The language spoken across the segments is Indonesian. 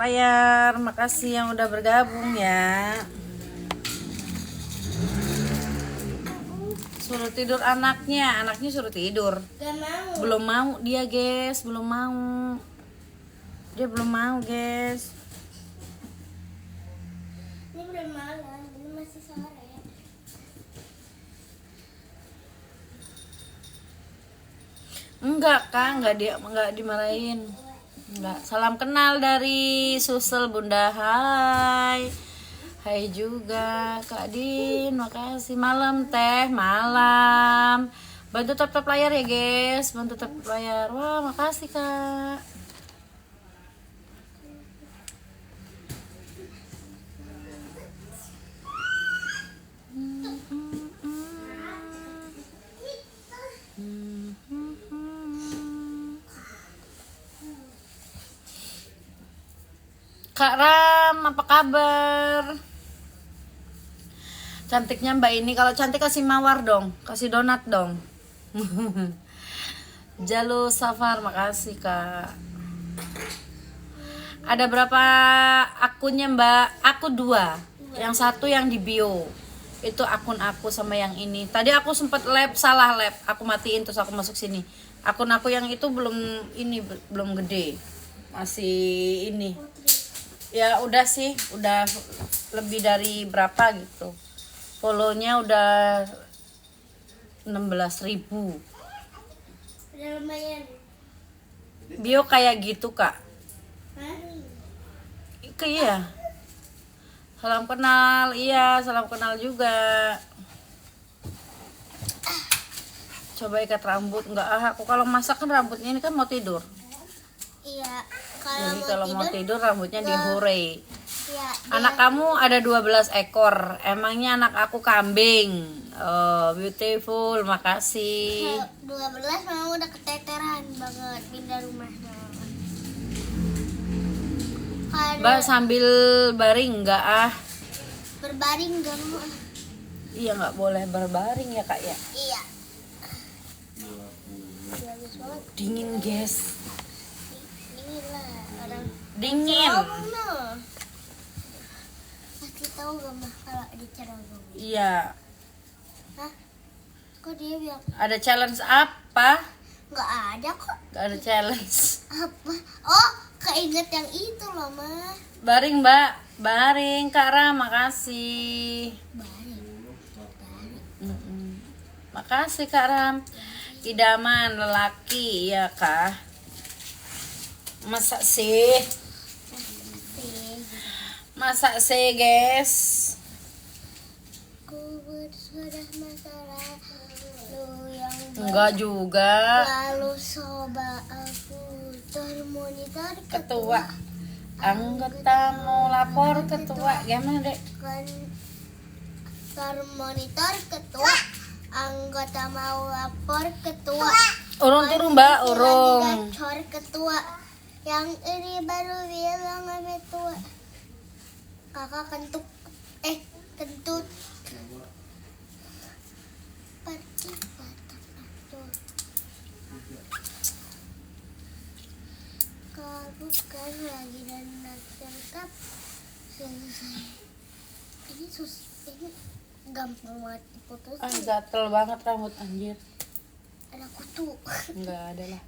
layar. Makasih yang udah bergabung ya. Suruh tidur anaknya suruh tidur. Gak mau. Belum mau dia, guys, belum mau. Dia belum mau, guys. Ini belum malam, ini masih sore. Enggak, Kak, enggak dimarahin. Enggak. Salam kenal dari Susel Bunda. Hai. Hai juga Kak Din, makasih. Malam Teh, malam. Bantu tap-tap layar ya, guys. Bantu tap layar. Wah, makasih, Kak. Kak Ram, apa kabar? Cantiknya Mbak ini, kalau cantik kasih mawar dong, kasih donat dong. Jalo Safar, makasih Kak. Ada berapa akunnya Mbak? Aku 2. Yang satu yang di bio. Itu akun aku sama yang ini. Tadi aku sempet salah lab. Aku matiin terus aku masuk sini. Akun aku yang itu belum gede. Masih ini. Ya udah sih, udah lebih dari berapa gitu. Follow-nya udah 16.000. Udah lumayan. Bio kayak gitu, Kak. Hah? Iya. Salam kenal, iya, salam kenal juga. Coba ikat rambut, enggak aku kalau masak kan rambutnya ini kan mau tidur. Iya. Jadi kalau mau tidur rambutnya dihore. Iya. Anak kamu ada 12 ekor. Emangnya anak aku kambing. Oh, beautiful. Makasih. 12 mau udah keteteran banget pindah rumah. Mbak sambil baring enggak ah? Berbaring gak mau. Iya, enggak boleh berbaring ya, Kak ya. Iya. Bagus banget. Dingin, guys. Dingin lah orang. Dingin. Cerobong pasti tahu gak mah kalau di Cerobong. Iya. Hah? Kok dia bilang Ada challenge apa? nggak ada kok? Enggak ada challenge. Apa? Oh, keinget yang itu loh mah. Baring, Mbak. Baring, Kak Ra, makasih. Baring. Makasih Kak Ram. Idaman lelaki ya Kak. Masa sih? Masa sih, guys? Ku bersudah masalah lu yang Enggak juga. lalu coba aku termonitor Ketua. Anggota mau lapor ketua. Gimana, Dek? kan termonitor ketua anggota mau lapor ketua Urung turun, Mbak, urung. gacor ketua yang ini baru bilang sama tua kakak kentut pergi kau bukan lagi dan tetap selesai ini gampang banget diputusin. Ah, gatel banget rambut anjir. Ada kutu. Enggak ada lah.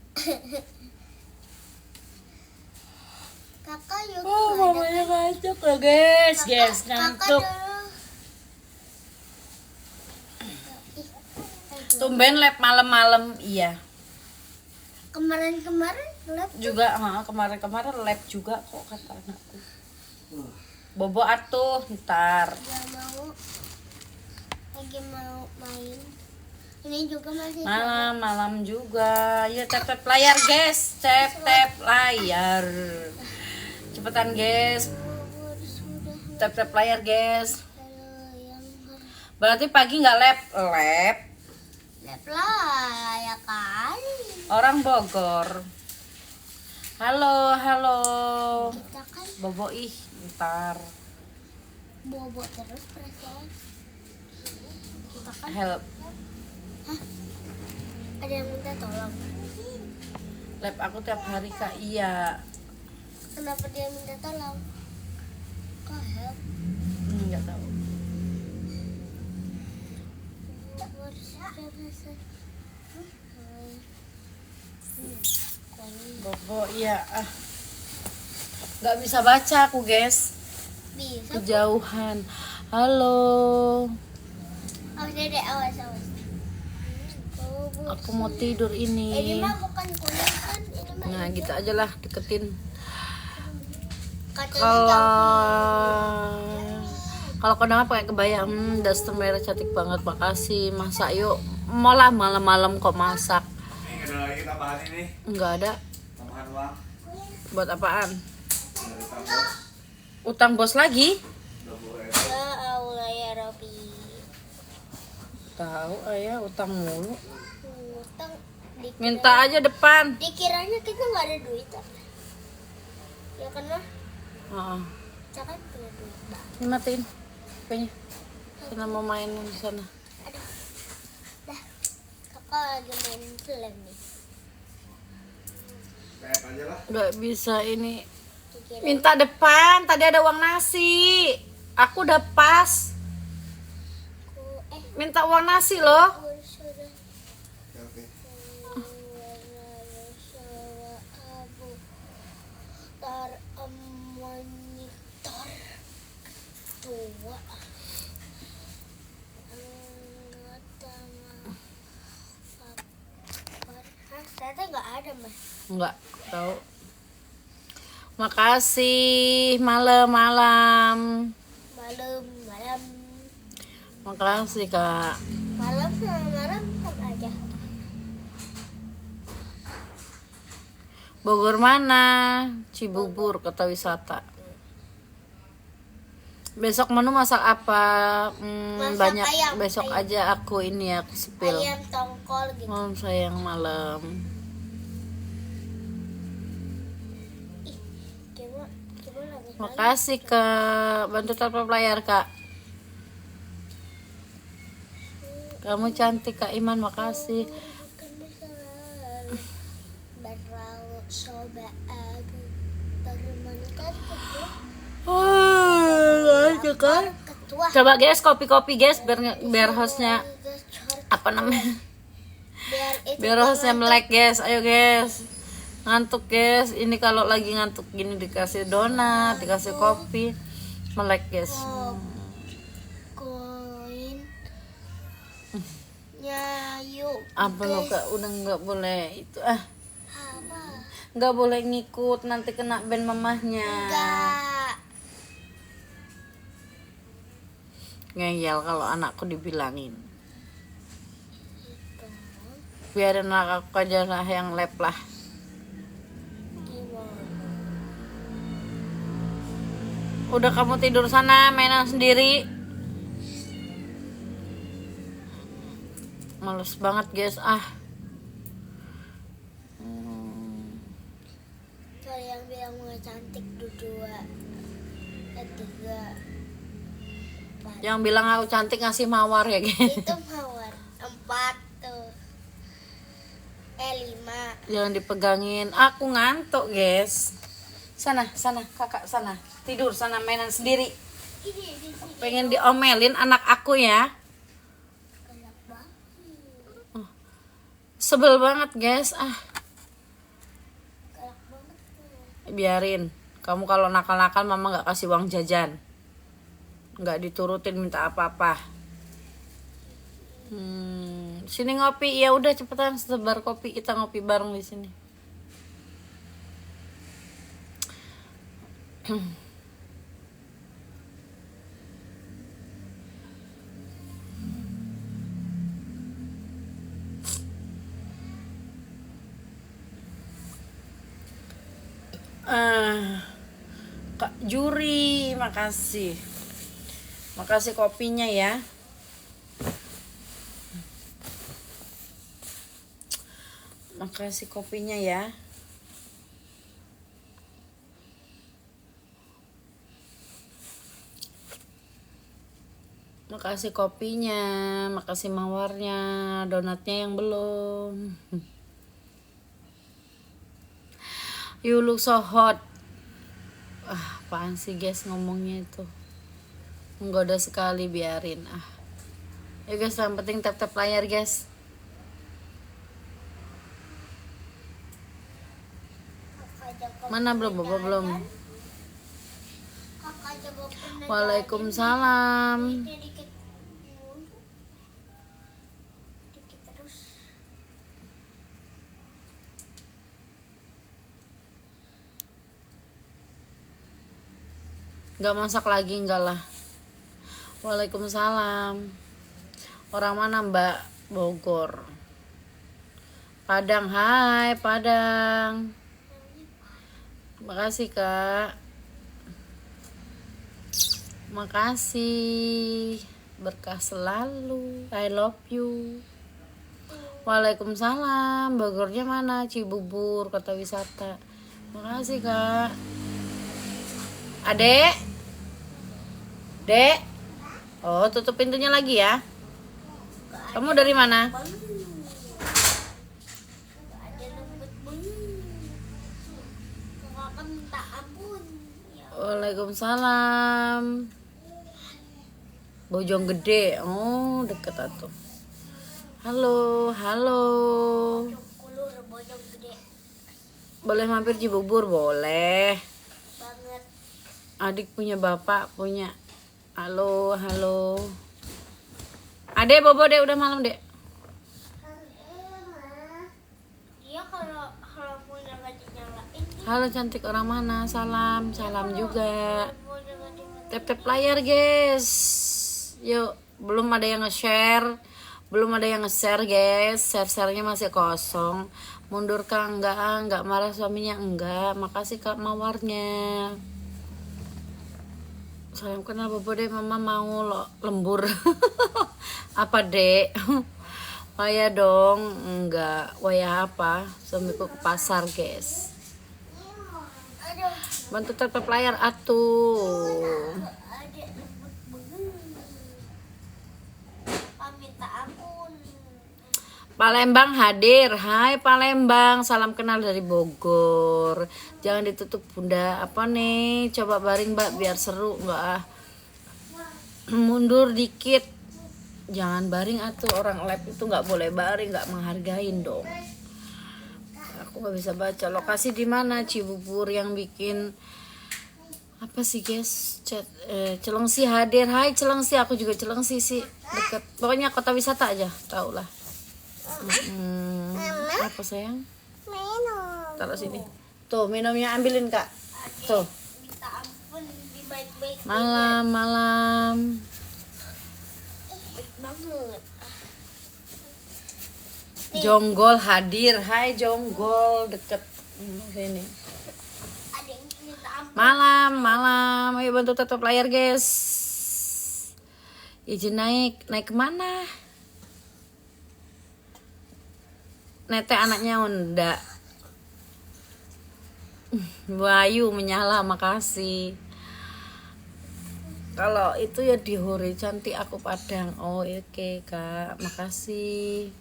Kakak yuk. Oh, mamanya ngantuk loh, guys. Guys, ngantuk. Tumben lab malam-malam, iya. Kemarin lab Juga, kemarin-kemarin lab juga kok kata anakku. Bobo atuh, ntar. gak mau lagi mau main. Ini juga masih Malam juga. Yuk tap-tap layar, guys. Tap-tap layar. Cepetan, guys. Tap-tap layar, guys. Berarti pagi nggak lab? Lab lah ya kali. Orang Bogor. Halo. Kita kan Bobo ntar. bobo terus perasaan. Kita kan Help. ada yang minta tolong. Lab aku tiap hari, Kak. Iya. Kenapa dia minta tolong? Kok help? Nggak tahu. Bobo, iya. Nggak bisa baca aku, guys. Bisa. Kejauhan. Halo. Awas dedek, awas. Aku mau tidur Ini ini. mah bukan kuning kan? Ini mah Nah, gitu aja lah, deketin. katanya Kalau kondangan pakai kebaya, daster merah cantik banget, makasih. Masak yuk, malah malam-malam kok masak. Ini ada lagi tambahan ini, Nggak ada. tambahan uang Buat apaan? dari tambah Utang bos lagi? 20.000. Ya Allah ya Rabbi. Tahu ayah, utang mulu. Utang Minta aja depan. dikiranya kita nggak ada duit. Ya kan mah? Heeh. Kita kan punya duit Bang. Ini matiin HP-nya. Sana mau main di sana. Aduh. Dah. Kakak lagi main film nih. Kayak aja lah. Nggak bisa ini. Dikira Minta depan, tadi ada uang nasi. Aku udah pas. aku Minta uang nasi loh. sudah Oke. abu tar monitor tua ternyata nggak ada mas. Enggak tahu. Makasih malam-malam. malam Makasih Kak. malam kan aja. Bogor mana? Cibubur, kota wisata. Besok menu masak apa? Masak Banyak. ayam, Besok ayam. aja aku ini aku sepil. Ayam tongkol gitu. Sayang malam. Gimana nih? Makasih Kak. Bantu tanpa layar Kak. Kamu cantik Kak Iman, makasih. Berlalu coba aku bagaimana kan Kan? ketua Coba guys, kopi-kopi guys, biar hostnya apa namanya? Biar hostnya melek guys, ayo guys. Ngantuk guys, ini kalau lagi ngantuk gini dikasih donat, dikasih kopi, melek guys. koin nyayu Apa lo Kak, udah nggak boleh itu apa nggak boleh ngikut, nanti kena ban mamahnya. enggak Ngeyel kalau anakku dibilangin. Biarin lah aku aja lah yang lep lah. gimana Udah kamu tidur sana, mainan sendiri. Males banget guys, kalau yang bilang mau cantik dua tiga empat Yang bilang aku cantik ngasih mawar ya guys. itu mawar 4 tuh 5 Jangan dipegangin, aku ngantuk guys. Sana kakak sana, tidur sana, mainan sendiri. ini di sini Pengen diomelin anak aku ya. gelap banget. Sebel banget guys, Galak banget tuh. biarin. Kamu kalau nakal-nakal mama nggak kasih uang jajan, nggak diturutin minta apa-apa. Sini ngopi, ya udah cepetan sebar kopi, kita ngopi bareng di sini. Kak Juri, makasih. Makasih kopinya ya. Makasih kopinya ya. Makasih kopinya, makasih mawarnya, donatnya yang belum. You look so hot. Apaan sih guys ngomongnya itu, menggoda sekali, biarin ya guys. Yang penting tap layar guys. Kakak jaga Mana belum Bobo belum? Kakak jaga pernah Waalaikumsalam. dikit dikit terus. Nggak masak lagi, enggak lah. Waalaikumsalam. Orang mana Mbak? Bogor. Padang, hai Padang. Makasih Kak. Makasih. Berkah selalu. I love you. Waalaikumsalam. Bogornya mana? Cibubur, kota wisata. Makasih Kak. Adek. Dek. Oh, tutup pintunya lagi ya. Kamu dari mana? Nggak ada lembut kakak minta ampun ya. Waalaikumsalam. Bojonggede. Oh, deket atuh. Halo, halo. Kulur bojong gede Boleh mampir Cibubur? Boleh. banget. Adik punya bapak, punya. Halo, halo. Adek, bobo dek, udah malam dek. Iya kalau punya nggak dinyalain Halo cantik, orang mana? Salam, salam juga. punya nggak dinyalain. Tap layar guys. Yuk, belum ada yang nge-share. Belum ada yang nge-share guys. Share-sharenya masih kosong. Mundur Kak? Enggak marah suaminya? Enggak. Makasih Kak mawarnya. Salam kenal bobo deh, mama mau lo lembur. Apa dek? Waya dong. Enggak. Waya apa? Suamiku ke pasar guys. Aduh, Bantu tap layar atuh. ada lembut banget. Minta ampun. Palembang hadir. Hai Palembang, salam kenal dari Bogor. Jangan ditutup bunda. Apa nih? Coba baring Mbak biar seru Mbak. Mundur dikit. Jangan baring atuh, orang live itu nggak boleh baring, nggak menghargain dong. Aku nggak bisa baca. Lokasi di mana? Cibubur yang bikin apa sih guys? Celengsi hadir. Hai Celengsi, aku juga Celengsi sih, deket. Pokoknya kota wisata aja, tau lah. Apa sayang? Minum. Taruh sini. Tuh minumnya ambilin Kak. Tuh. Minta ampun di baik-baik Malam. banget. Jonggol hadir. Hai Jonggol, deket sini. Ada yang minta ampun. Malam. Ayo bantu tutup layar guys. Izin naik kemana? Nete anaknya Unda. Bayu menyala, makasih. Kalau itu ya di Hore cantik aku Padang. Oh oke Kak, makasih.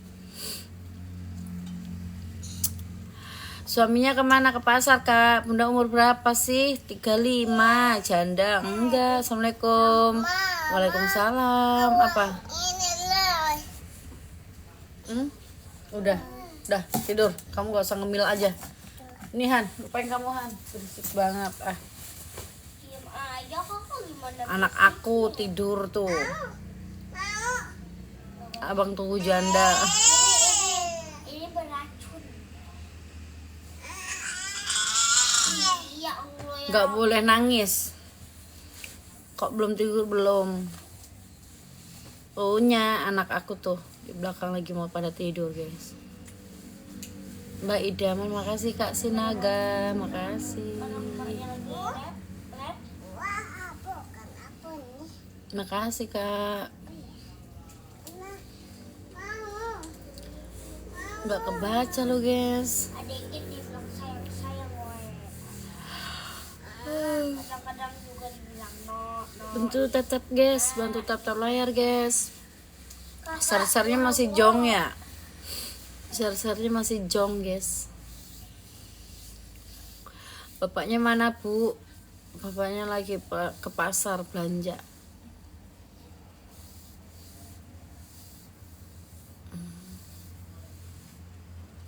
Suaminya kemana? Ke pasar Kak. Bunda umur berapa sih? 35. Janda? Enggak. Assalamualaikum. Waalaikumsalam. Apa? Ini loh. Udah tidur. Kamu gak usah ngemil aja. Ini Han, lupain kamu Han. Berisik banget Diam aja kakak gimana? Anak aku tidur tuh. Abang tunggu janda. Ini beracun. Ya Allah ya. Gak boleh nangis. Kok belum tidur belum? Ohnya anak aku tuh di belakang lagi mau pada tidur guys. Mbak Idaman, makasih Kak Sinaga, makasih. Makasih Kak. Nggak kebaca lo guys. Ada yang di vlog sayang woy. Kadang-kadang juga dibilang no. Bantu tetap guys, bantu tap layar guys. Share-nya masih jong ya. Share-nya masih jong guys. Bapaknya mana Bu? Bapaknya lagi ke pasar belanja.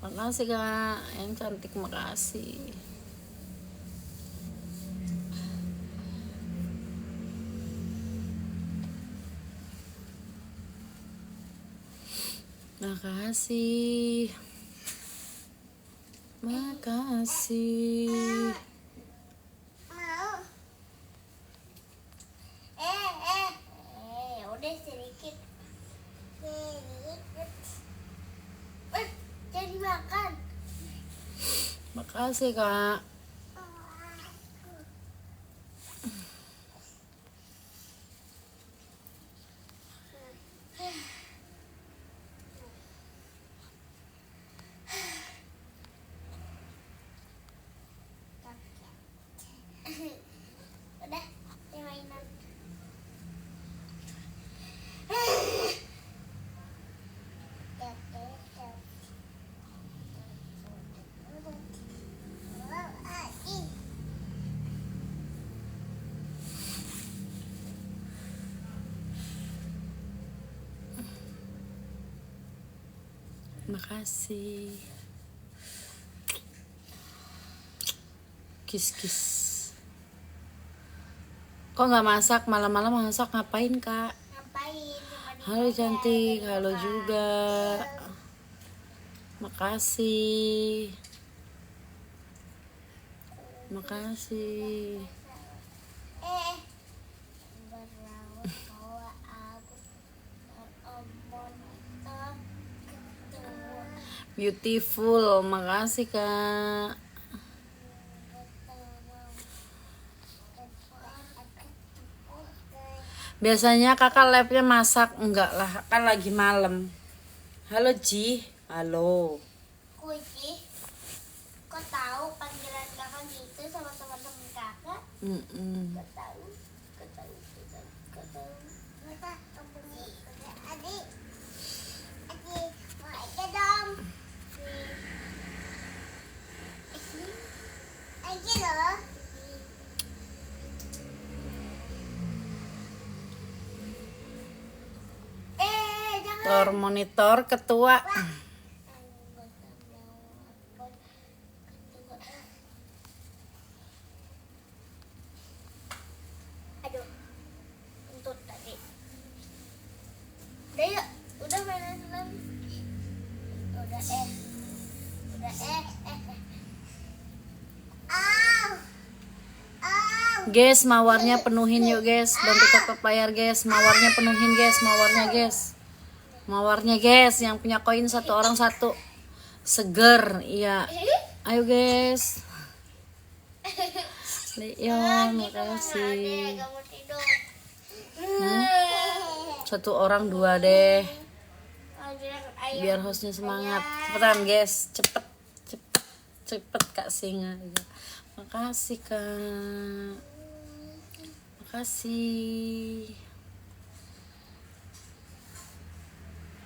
Makasih kak, yang cantik, makasih. Makasih. Makasih. Mau. Udah sedikit. Jadi makan. Makasih kak. Udah, ini mainan. Makasih. Kiss. Kok nggak masak? Malam-malam masak ngapain kak? Ngapain? Cuma di Halo cantik, halo juga. Makasih. Makasih. Berawat bawa aku omon ketua. Beautiful, makasih kak. Biasanya kakak live-nya masak, enggak lah, kan lagi malam. Halo Ji, halo. Kuci, kok tahu panggilan kakak gitu sama teman-teman kakak? Kok tahu? Adik, mau aja dong. Aja loh. Jangan. Tor monitor ketua. Aduh, kentut tadi. Udah yuk, udah mainan film. Udah Guys, mawarnya penuhin yuk guys. Bantu kakak player guys. Mawarnya penuhin guys, mawarnya guys. Mawarnya guys, yang punya koin satu orang satu. Seger, iya. Ayo guys. Leon, makasih. Kamu tidur. Satu orang dua deh. Ayo. Biar hostnya semangat. Cepetan guys, cepet kak Singa. Makasih kak. Makasih.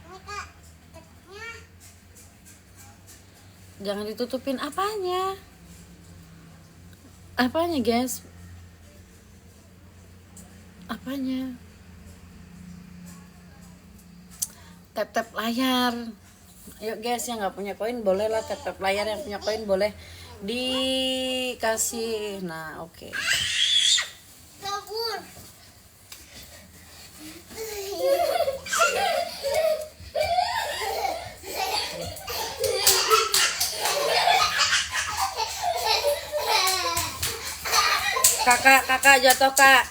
Ini kak, tetnya. Jangan ditutupin apanya. Apanya guys? Apanya? Tap layar. Ayo guys, yang nggak punya koin boleh lah tap layar, yang punya koin boleh dikasih. Nah, oke. Kabur. Kakak jatuh kak.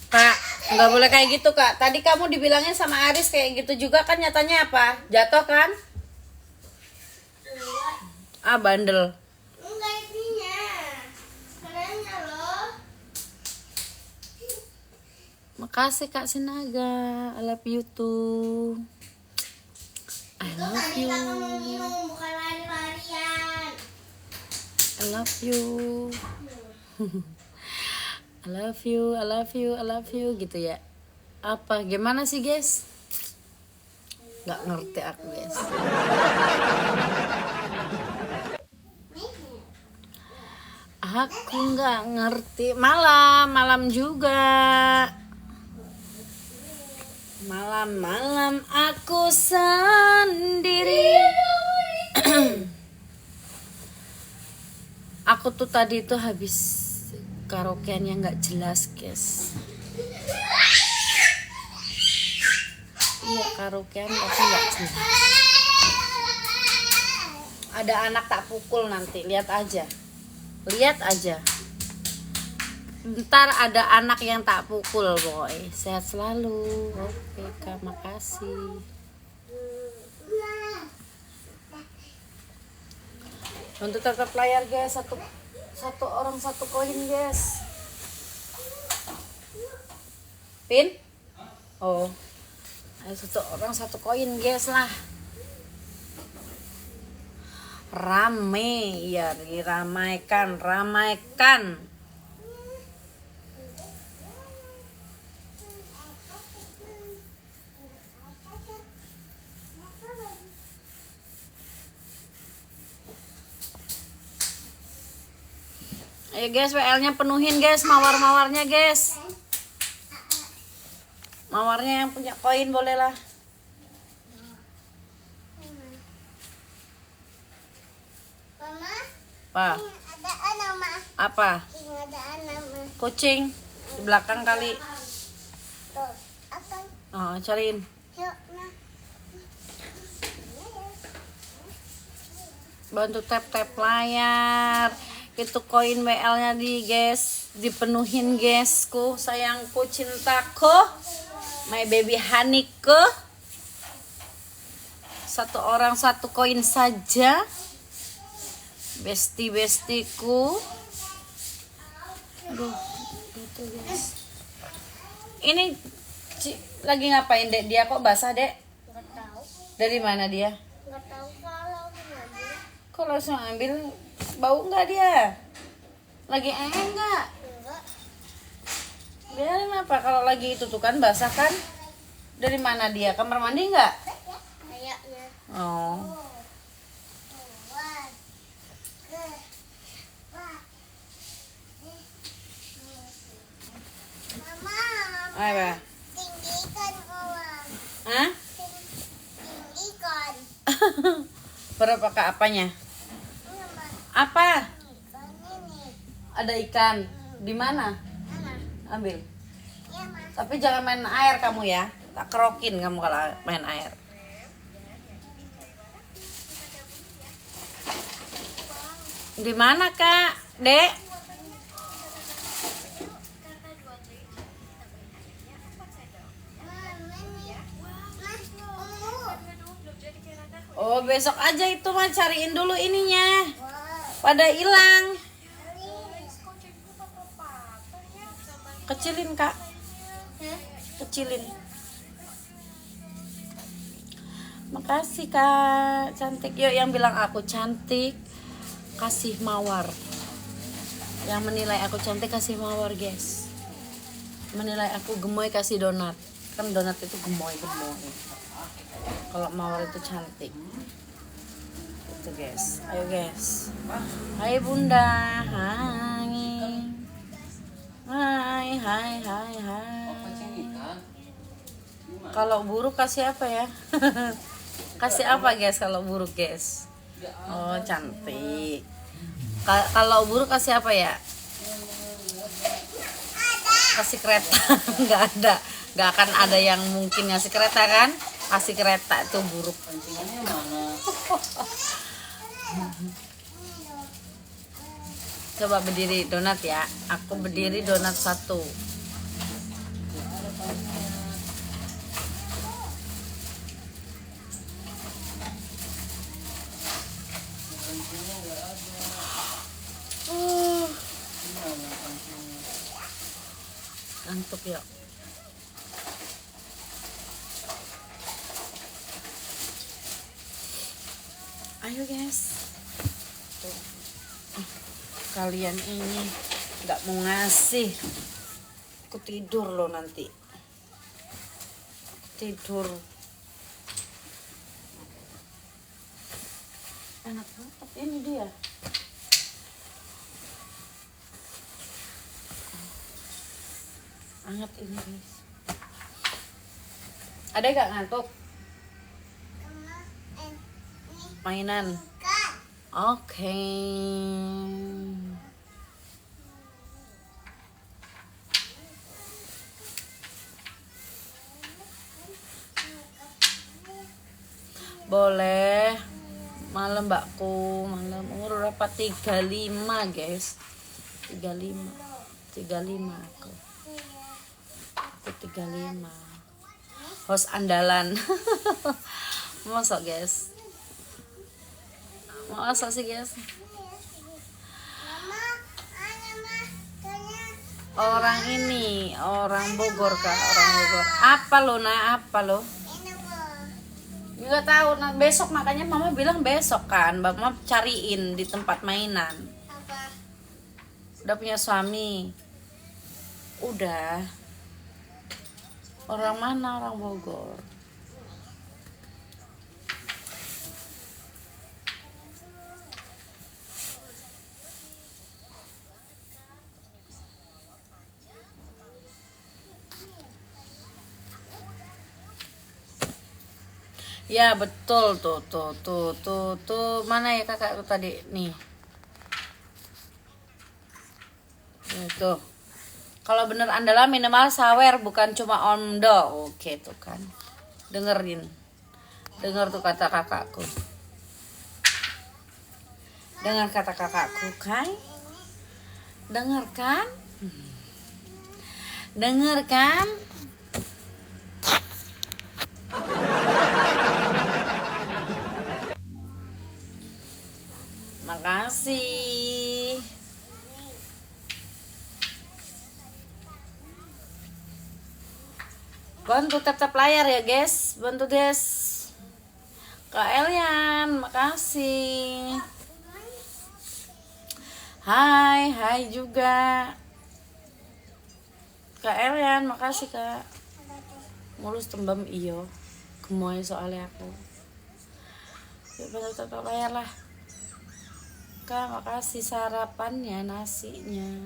Kak, nggak boleh kayak gitu kak. Tadi kamu dibilangin sama Aris kayak gitu juga kan, nyatanya apa? Jatuh kan? Ah, bandel. Enggak ininya. Kenanya loh. Makasih Kak Sinaga. I love you too. I love Tadi you. kakak mau minum, bukan lari-larian. I love you. I love you, I love you, I love you gitu ya. Apa? Gimana sih guys? Gak ngerti aku guys. Aku nggak ngerti. Malam juga. Malam aku sendiri. Aku tuh tadi tuh habis karaokean yang nggak jelas, guys. Iya, karaokean tapi nggak jelas. Ada anak tak pukul nanti, lihat aja. Lihat aja. Ntar ada anak yang tak pukul, boy. Sehat selalu. Oke, Kak, makasih. Untuk tetap layar, guys. Satu orang satu koin, guys. Pin? Oh. Ayo, satu orang satu koin, guys lah. Rame, ya, diramaikan, ramaikan. Ayo guys, WL-nya penuhin guys, mawar-mawarnya guys. Mawarnya yang punya koin boleh lah. Mama, Apa? ada nama. Apa? Ada nama. Kucing di belakang kali. Tuh, apa? Oh, cariin. Yuk, nah. Bantu tap-tap layar. Itu koin WL-nya di guys, dipenuhin guysku, sayangku, cintaku, my baby honeyku. Satu orang satu koin saja, besti-bestiku. Aduh, gitu guys. Ini lagi ngapain dek? Dia kok basah dek? Nggak tahu. Dari mana dia? Nggak tahu kalau gimana. Kok langsung ambil? Bau nggak dia? Lagi nggak? Enggak. Biarin apa kalau lagi itu tuh kan basah kan? Dari mana dia? Kamar mandi nggak? Kayaknya. Oh. Mama, Apa? tinggikan orang. Hah? Tinggikan. Berapa kak apanya? Mama, Apa? ikan ini. Ada ikan. Di mana? Mama, Ambil. ya ma. Tapi jangan main air kamu ya. Tak kerokin kamu kalau main air. Di mana kak? Dek? Oh besok aja itu mah, cariin dulu ininya. Pada hilang. Kecilin kak. Kecilin. Makasih kak, cantik. Yuk yang bilang aku cantik kasih mawar. Yang menilai aku cantik kasih mawar guys. Menilai aku gemoy kasih donat. Kan donat itu gemoy-gemoy. Kalau mawar itu cantik. Itu guys. Ayo guys. Hai bunda. Hai. Hai hai hai hai. Kalau buruk kasih apa ya? Kasih apa guys kalau buruk guys? Oh cantik. Kalau buruk kasih apa ya? Kasih kereta. Nggak ada. Nggak akan ada yang mungkin ngasih kereta kan? Kasih kereta itu buruk. Coba berdiri donat ya. Aku berdiri donat satu. Ngantuk ya. Ayo guys. Tuh. Kalian ini nggak mau ngasih. Aku tidur loh nanti. Aku tidur. Enak banget ini dia. Anget ini guys. Ada gak ngantuk? Mainan. Oke. Boleh. Malam mbakku, malam umur berapa? 35 guys. 35 aku. Aku 35. Host andalan. Masuk guys. Masuk sih guys. Orang ini, orang Bogor kak, orang Bogor. Apa lo nak? Apa lo? Juga tahu. Nah, besok makanya mama bilang besok kan, mama cariin di tempat mainan. Udah punya suami. Udah. Orang mana? Orang Bogor. Ya betul tuh. Mana ya kakak tuh tadi nih. Tuh. Kalau bener andalan minimal sawer bukan cuma ondo. Oke tuh kan. Dengerin. Denger tuh kata kakakku. Dengar kata kakakku kan? Dengar kan? Dengar kan? Makasih. Bantu tetap layar ya guys. Bantu guys. Kak Elian, makasih. Hai juga. Kak Elian, makasih kak. Mulus tembam iyo. Gemoy soalnya aku. Yuk bantu tetap layar lah. Kak, makasih sarapannya, nasinya.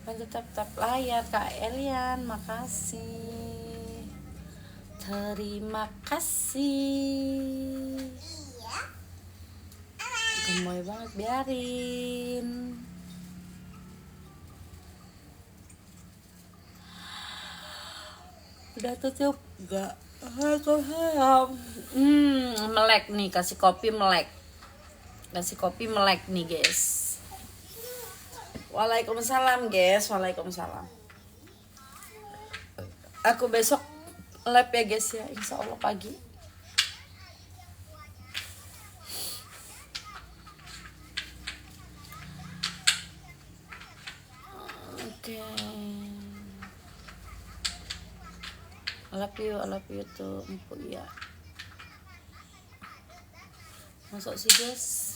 Bantu tetap layar Kak Elian, makasih. Terima kasih. Gemoy banget, biarin. Udah tutup? Enggak. Melek nih, kasih kopi melek. Kasih kopi melek nih guys. Waalaikumsalam guys, waalaikumsalam. Aku besok lab ya guys ya, insya Allah pagi. Oke. I love you tuh empuk ya. Masuk sih guys.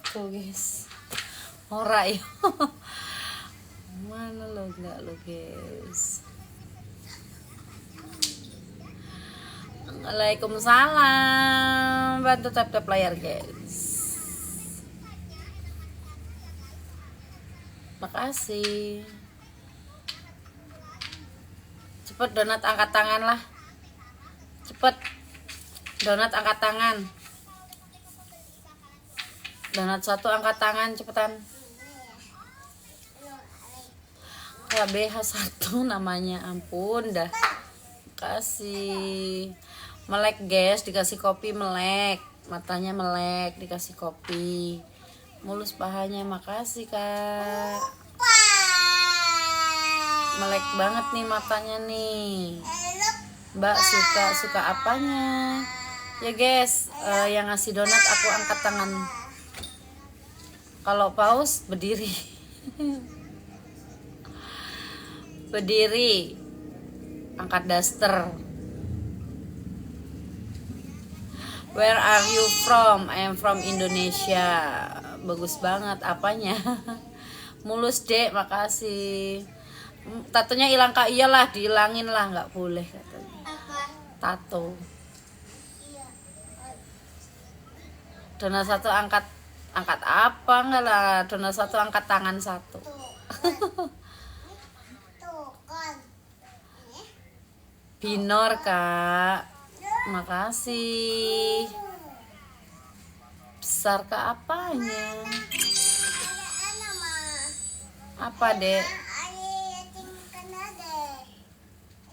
Tuh guys. Ora ya. Mana lo enggak lo guys. Waalaikumsalam. Bantu tap layar guys. Makasih. Cepet donat angkat tangan lah. Cepet. Donat angkat tangan. Donat satu angkat tangan cepetan. KBH 1 namanya, ampun dah. Kasih melek guys, dikasih kopi melek, matanya melek, dikasih kopi, mulus pahanya. Makasih kak, melek banget nih matanya nih. Mbak suka apanya ya guys? Yang ngasih donat aku angkat tangan, kalau paus berdiri. Berdiri, angkat daster. Where are you from? I am from Indonesia. Bagus banget apanya. Mulus dek, makasih. Tatonya hilang kak, iyalah dihilangin lah, nggak boleh katanya. Tato. Donat satu angkat Angkat apa enggak lah, donat satu angkat tangan satu. Tuh kan. Ini. Binor kak, makasih. Besar ke apanya? Ada mah. Apa dek? Ada tingkan ada.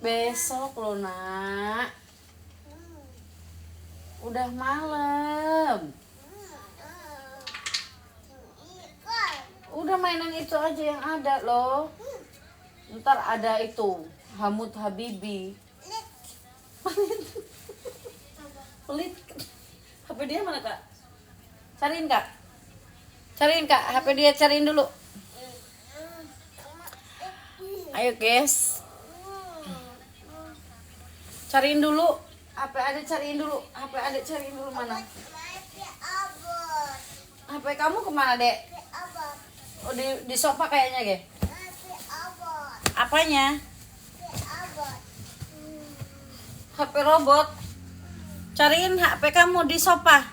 Besok lo nak. Udah malam. Udah mainan itu aja yang ada loh. Ntar ada itu Hamut Habibi. Pelit. HP dia mana kak? Cariin kak. Cariin kak. HP dia cariin dulu. Ayo guys. Cariin dulu. HP ada cariin dulu. HP ada cariin dulu mana? HP kamu kemana dek? Oh di sofa kayaknya ge. Apanya? HP robot. Cariin HP kamu di sofa.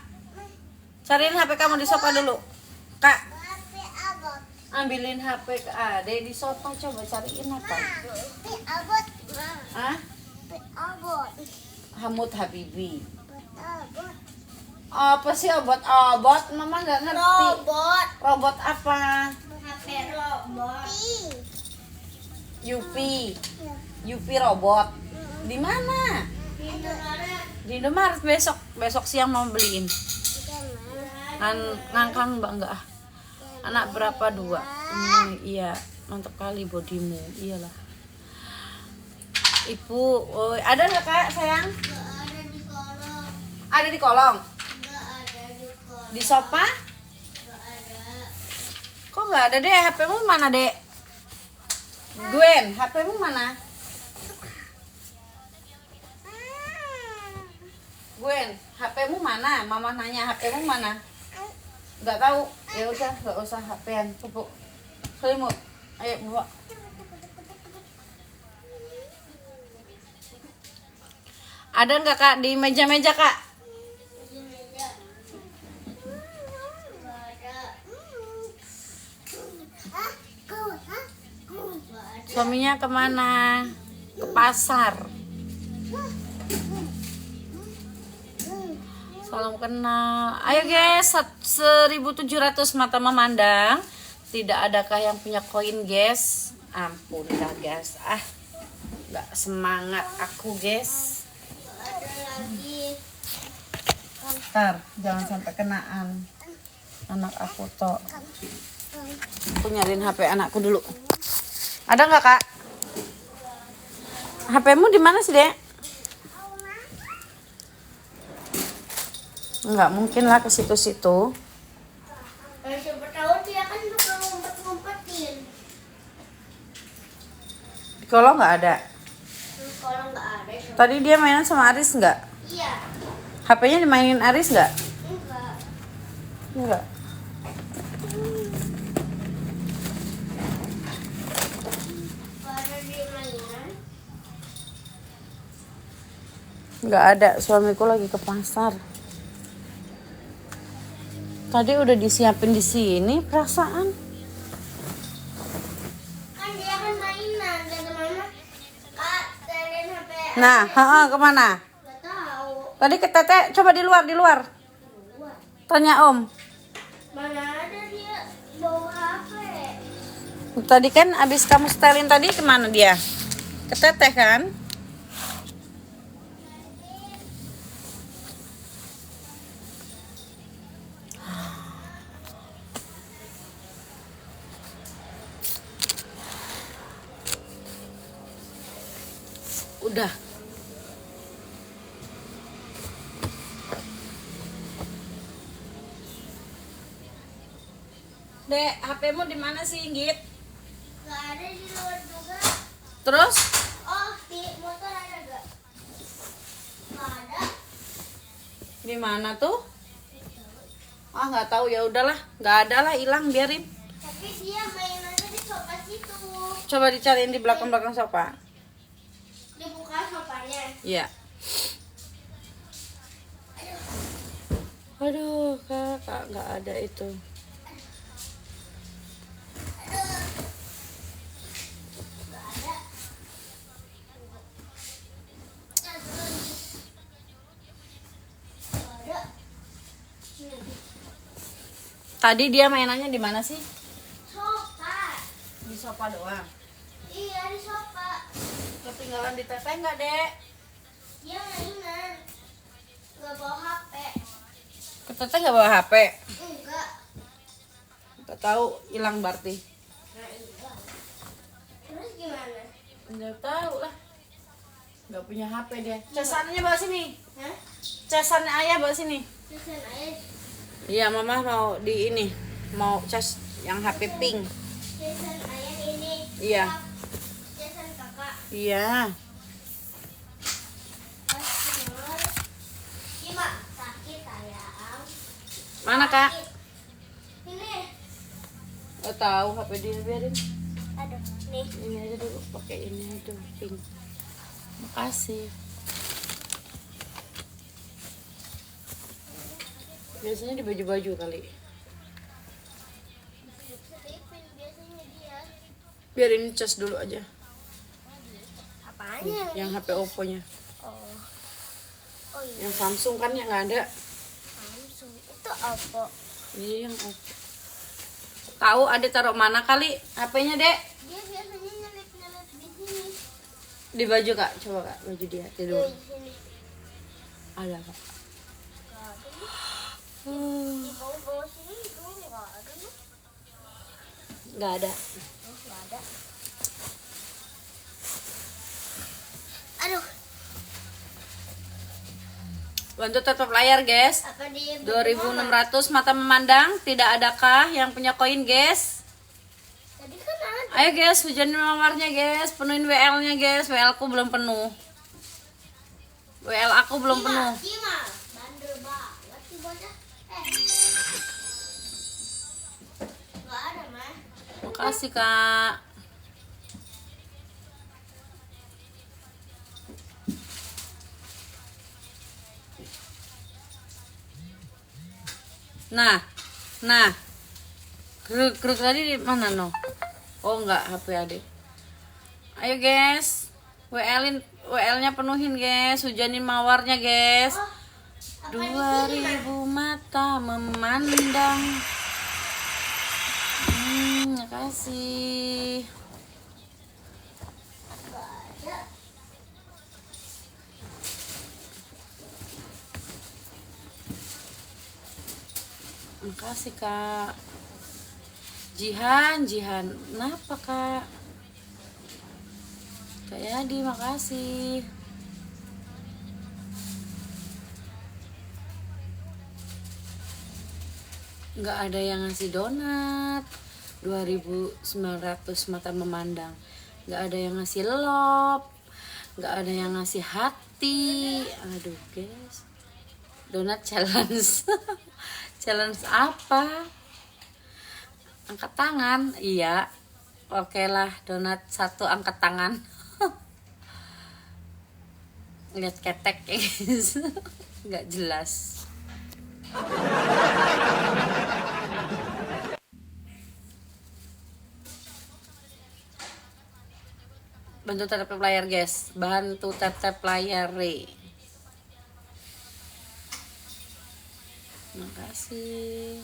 Cariin HP kamu di sofa dulu. Kak, ambilin HP ke Ade di sofa, coba cariin apa? Hah? Hamut Habibi. Apa sih obot-obot? Mama nggak ngerti. Robot apa? HP robot. Yupi. Yupi robot. Di mana? Di Indomaret besok siang mau beliin. Ngangkang mbak enggak ah. Anak berapa 2? Iya, mantap kali bodimu. Iyalah. Ibu, oh, ada nggak kak sayang? Ada di kolong. Di sofa? Kok nggak ada deh? HP-mu mana dek? Gwen, HP-mu mana? Gwen, HP-mu mana? Mama nanya HP-mu mana? Nggak tahu. Ya udah, nggak usah HP-an. Pupuk. Selimut. Ayo bawa. Ada nggak kak di meja-meja kak? Suaminya kemana? Ke pasar. Salam kenal. Ayo guys, 1700 mata memandang. Tidak adakah yang punya koin guys? Ampun dah guys. Nggak semangat aku guys. Ntar jangan sampai kenaan anak aku toh. Aku nyariin HP anakku dulu. Ada nggak kak? HP-mu di mana sih dek? Nggak mungkin lah ke situ-situ. Siapa tahu dia kan suka ngumpet-ngumpetin. Di kolong nggak ada. Kalau nggak ada. Tadi dia mainan sama Aris nggak? Iya. HP-nya dimainin Aris nggak? Enggak. Enggak. Pada di mainan. Nggak ada, suamiku lagi ke pasar. Tadi udah disiapin di sini perasaan. Kan dia kan mainan, kata mama. Kak, cariin HP. Nah, kemana? Nggak tahu. Tadi ke Tete, coba di luar. Keluar. Tanya Om. Mana ada dia bawa HP. Tadi kan abis kamu setelin tadi kemana dia? Ke Tete kan? Udah. Dek, HP-mu di mana sih, Git? Nggak ada di luar juga. Terus? Oh, di motor ada nggak? Nggak ada. Di mana tuh? Nggak tahu, ya udahlah, nggak ada lah, hilang, biarin. Tapi dia mainannya di sofa situ. Coba dicariin di belakang-belakang sofa. Dibuka sofanya. Iya. Aduh, Kak nggak ada itu. Tadi dia mainannya di mana sih? Sofa. Di sofa doang. Iya di sofa. Ketinggalan di teteh nggak, Dek? Dia mainan. Gak bawa HP. Ke teteh nggak bawa HP? Enggak. Nggak tahu, hilang berarti. Nah, enggak. Terus gimana? Nggak tahu lah. Nggak punya HP dia. Casannya bawa sini. Hah? Casannya ayah bawa sini. Pesan ayah. Iya, mama mau di ini. Mau cas yang HP pink. Pesan ayah ini. Iya. Pesan kakak. Iya. Customer. Gimana? Sakit sayang. Mana, Kak? Ini. Nggak tahu HP dia, biarin. Aduh, nih. Ini aja dulu, pakai ini aja pink. Makasih. Biasanya di baju-baju kali. Selipin biasanya dia. Biar ini cas dulu aja. Apanya? Yang HP Oppo-nya. Oh. Oh iya. Yang Samsung kan yang nggak ada. Samsung. Itu apa? Iya, yang Oppo. Tahu Ade taruh mana kali HP-nya, Dek? Dia biasanya nyelip-nyelip di sini. Di baju, Kak. Coba, Kak, baju dia. Tidur. Di sini. Ada, Kak. Gak ada nih. Hmm, Di bawah-bawah sini itu gak ada nih. nggak ada. Oh, gak ada. Aduh. Bantu tutup layar, guys. Apa dia? 2600 mata memandang. Tidak adakah yang punya koin, guys? Tadi kan ada. Ayo, guys, hujanin mamarnya, guys. Penuhin WL-nya, guys. WL aku belum penuh. WL aku belum penuh. Cima. Bandel banget sih bocah. Gak ada, mah. Makasih, Kak. Nah. Geruk tadi di mana, no? Oh, enggak, HP Adik. Ayo, guys. WL-nya penuhin, guys. Hujanin mawarnya, guys. Apa di sini, 2000 mah? mata memandang. Makasih. Gak ada. Makasih, Kak. Jihan. Kenapa, Kak? Kak Yadi, makasih. Nggak ada yang ngasih donat. 2900 mata memandang. Nggak ada yang ngasih love. Nggak ada yang ngasih hati. Aduh, guys. Donat challenge. Challenge apa? Angkat tangan. Iya. Oke lah, donat 1 angkat tangan. Lihat ketek, guys. Nggak jelas. Bantu tetep layar, guys. Bantu tetep layar, Re. Makasih.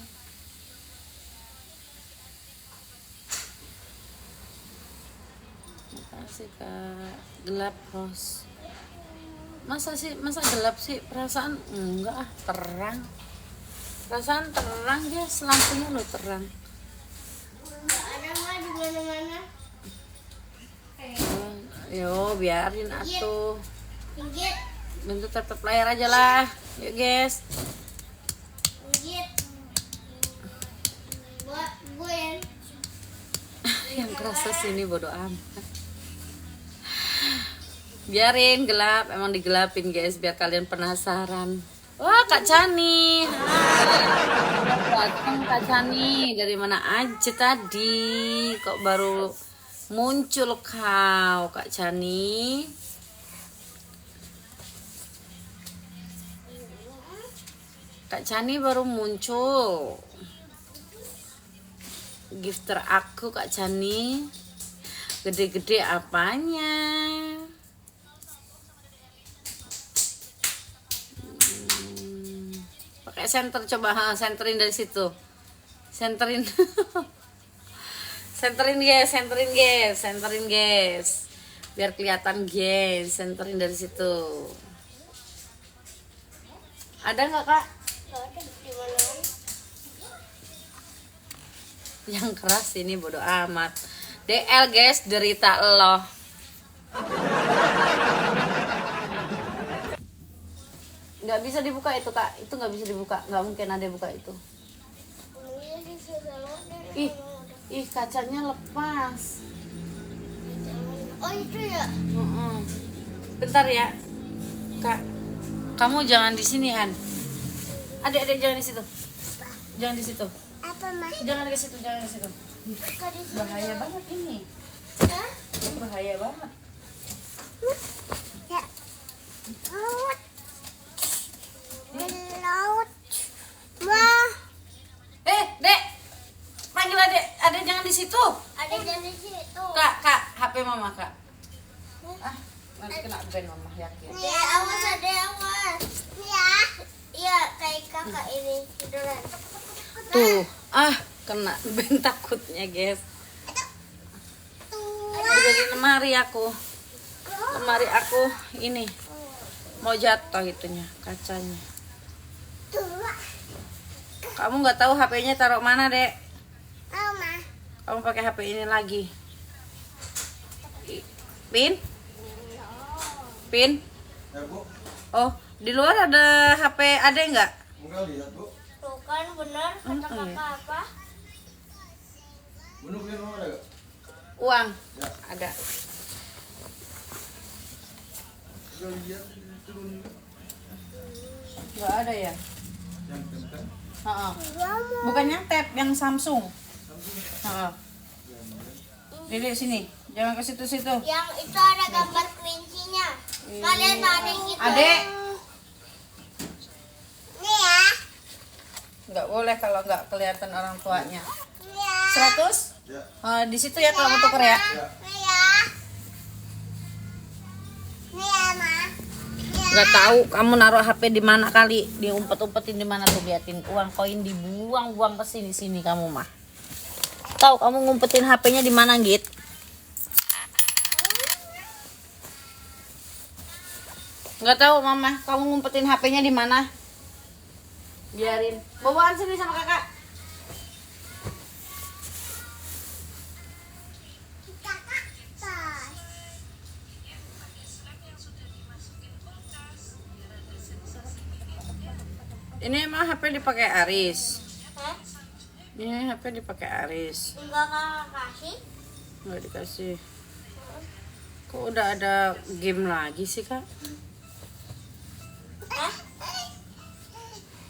Makasih, Kak. Gelap, Ros. Masa gelap sih? Perasaan enggak ah, terang. Perasaan terang, guys. Lampunya lo terang. Gak ada, mah, di mana-mana. Yo, biarin atuh. Pinggir. Bentuk tetep layar aja lah. Yuk, guys. Pinggir. Buat gue. Yang kerasa sini bodo amat. Biarin gelap, emang digelapin, guys, biar kalian penasaran. Wah, Kak Chani. Datang Kak Chani. Dari mana aja tadi? Kok baru muncul kau, Kak Chani? Kak Chani baru muncul. Gifter aku Kak Chani. Gede-gede apanya? Pakai senter coba, senterin dari situ. Senterin. Senterin guys. Biar kelihatan guys, senterin dari situ. Ada nggak Kak? Nggak ada di mana? Yang keras ini bodo amat. DL guys, derita lo. Nggak bisa dibuka itu Kak, itu nggak bisa dibuka, nggak mungkin ada buka itu. Ini di sana. Ih kacanya lepas. Oh itu ya? Bentar ya, Kak. Kamu jangan di sini Han. Adik jangan di situ. Jangan di situ. Apa mas? Jangan di situ, jangan di situ. Kok di sana? Bahaya banget ini. Hah? Bahaya banget. Ya. Laut. Laut. Wah. Dek. Panggil Adek jangan di situ. Ada di situ. Kak, HP Mama, Kak. Nanti kena ban Mama, yakin. Ya, awas ada awas. Ya. Iya, kayak kakak ini tiduran. Tuh, kena ban takutnya, guys. Udah di lemari aku. Lemari aku ini mau jatuh itunya, kacanya. Kamu nggak tahu HP-nya taruh mana, Dek? Mama. Kamu pakai HP ini lagi. Pin? Ya Bu, Oh, di luar ada HP Ade nggak? enggak lihat Bu. Tuh kan benar kata iya. kakak apa? Menu beli mau ada gak? Uang? Ya. Ada. Enggak lihat turun. Nggak ada ya? Yang kencang. Bukannya tab yang Samsung. Dede sini, jangan ke situ-situ. Yang itu ada gambar kelincinya. Kalian ada yang gitu. Adek, Nih ya. nggak boleh kalau nggak kelihatan orang tuanya. Nih ya. 100? Ya. Di situ ya kalau mau tuker ya. Ya. Nih ya. Nih ya, Ma. Nggak tahu kamu naruh HP di mana kali, diumpet-umpetin di mana tuh, liatin uang koin dibuang-buang ke sini kamu mah. Tahu kamu ngumpetin HP-nya di mana, Git? Nggak tahu Mama, kamu ngumpetin HP-nya di mana? Biarin. Bawaan sini sama Kakak. Kakak. Tas. Ini emang HP dipakai Aris. Hah? Ini HP dipakai Aris. Enggak kakak kasih? Nggak dikasih. Kok udah ada game lagi sih, Kak? Hah?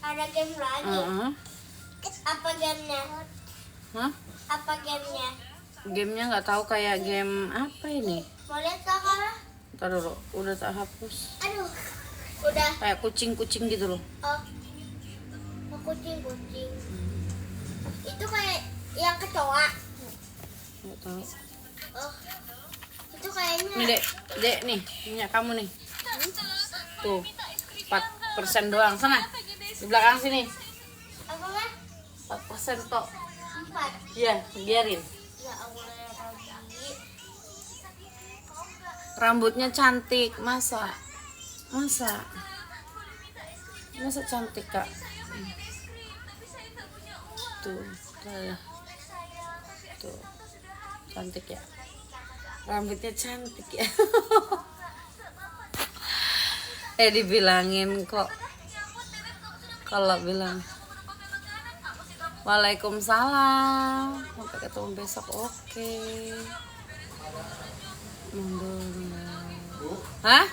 Ada game lagi? Heeh. Apa gamenya? Hah? Apa gamenya? Gamenya nggak tahu, kayak game apa ini? Mau lihat kakak? Ntar dulu, udah tak hapus. Aduh. Udah. Kayak kucing-kucing gitu loh. Oh. Kucing. Itu kayak yang kecoa. Nggak tahu. Oh. Itu kayaknya. Nih dek nih, minyak kamu nih. Tuh, 4% doang. Sana, di belakang sini. Apa mah? 4% tok. 4. Iya, biarin. Ya Allah ya Rabbi. Rambutnya cantik, masa cantik, Kak. Tuh, cantik ya. Rambutnya cantik ya. Dibilangin kok. Kalau bilang Waalaikumsalam, sampai ketemu besok. Oke. Mundur. Bu, Hah?